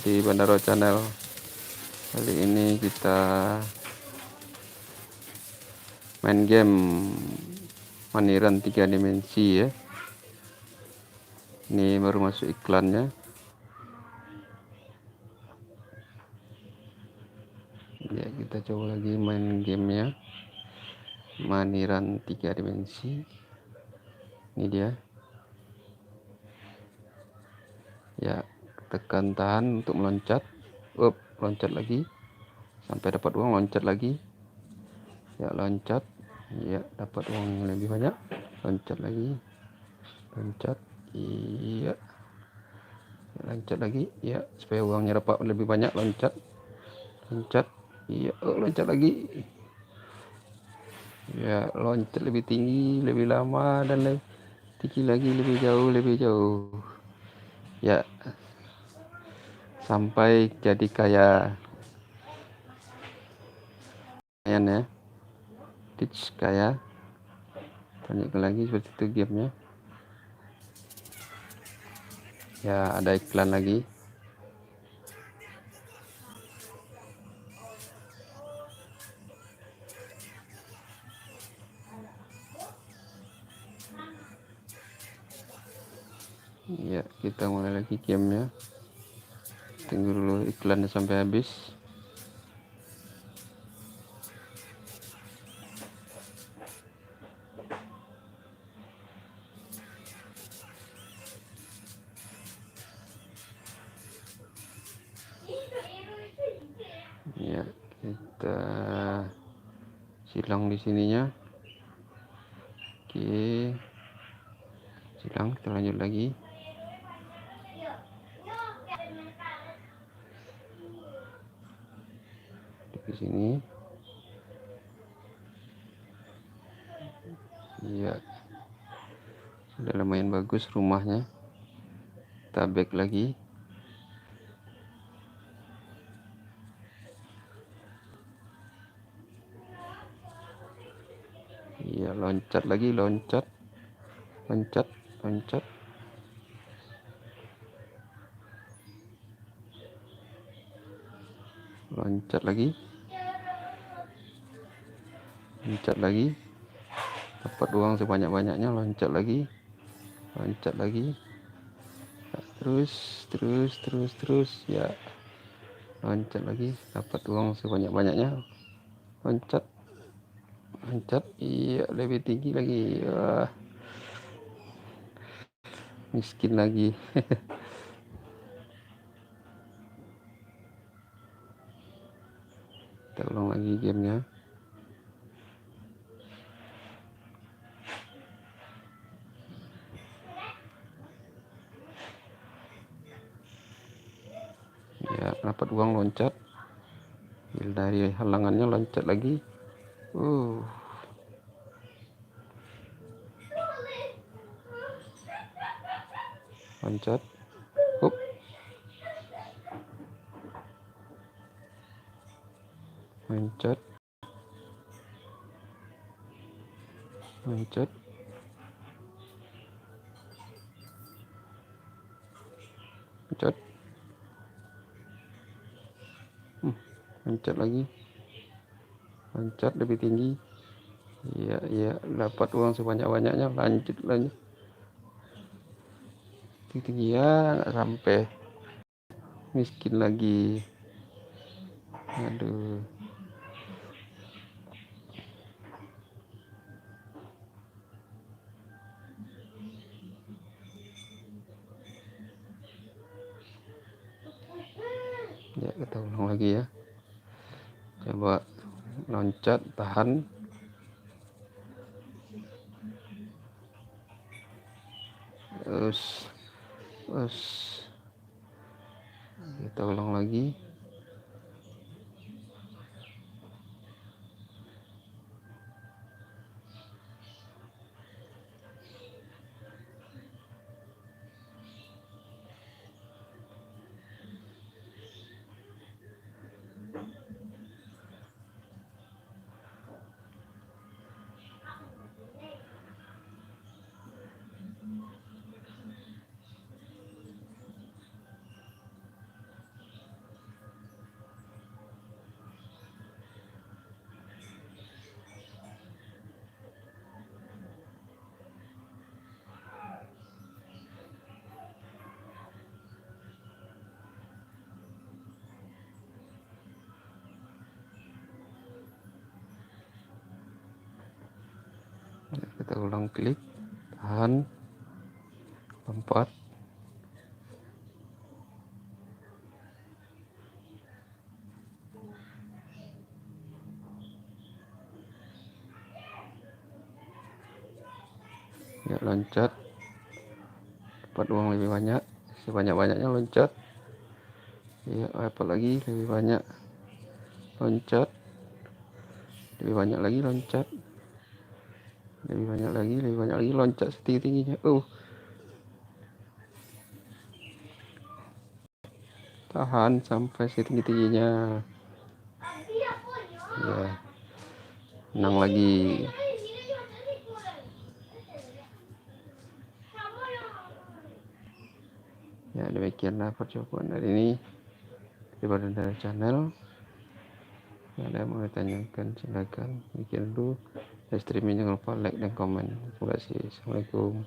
di Bandaro Channel. Kali ini kita main game Maniran 3 dimensi ya. Ini baru masuk iklannya. Ya, kita coba lagi main gamenya Maniran 3 dimensi. Ini dia. Ya, tekan tahan untuk meloncat. Loncat lagi sampai dapat uang, loncat lagi. Ya, loncat. Ya, dapat uang yang lebih banyak. Loncat lagi. Loncat. Iya. Loncat lagi. Ya, supaya uangnya dapat lebih banyak, loncat. Loncat. Iya, loncat lagi. Ya, loncat lebih tinggi, lebih lama, dan lebih tinggi lagi, lebih jauh, lebih jauh. Ya, sampai jadi kayak ya, tips kayak banyak lagi seperti itu gamenya. Ya, ada iklan lagi. Ya, kita mulai lagi gamenya. Tunggu dulu iklannya sampai habis. Ya, kita silang di sininya. Oke, silang, kita lanjut lagi. Di sini. Iya, sudah lumayan bagus rumahnya. Kita back lagi. Iya, loncat lagi, loncat, loncat, loncat. Loncat lagi. Loncat lagi. Dapat uang sebanyak-banyaknya, loncat lagi. Loncat lagi. Terus ya. Loncat lagi, dapat uang sebanyak-banyaknya. Loncat. Loncat. Iya, lebih tinggi lagi. Wah, miskin lagi. Kita ulang lagi gamenya. Ya, dapat uang, loncat. Dari halangannya, loncat lagi. Loncat. Up. Loncat. Loncat. Loncat. Loncat lagi. Loncat lebih tinggi. Iya, dapat uang sebanyak-banyaknya. Lanjut. Tinggi ya, nggak sampai. Miskin lagi. Aduh. Ya, kita ulang lagi ya. Coba loncat, tahan. Terus kita ulang lagi. kita ulang klik, tahan, lompat. Ya, loncat, dapat uang lebih banyak, sebanyak-banyaknya loncat. Ya, apalagi lebih banyak, loncat, lebih banyak lagi loncat, lebih banyak lagi loncat setinggi-tingginya. Tahan sampai setinggi-tingginya. Ya, menang lagi. Ya, demikianlah percobaan hari ini di Barandara Channel. Ada yang mau ditanyakan silakan bikin dulu. Streaming jangan lupa like dan komen. Terima kasih. Assalamualaikum.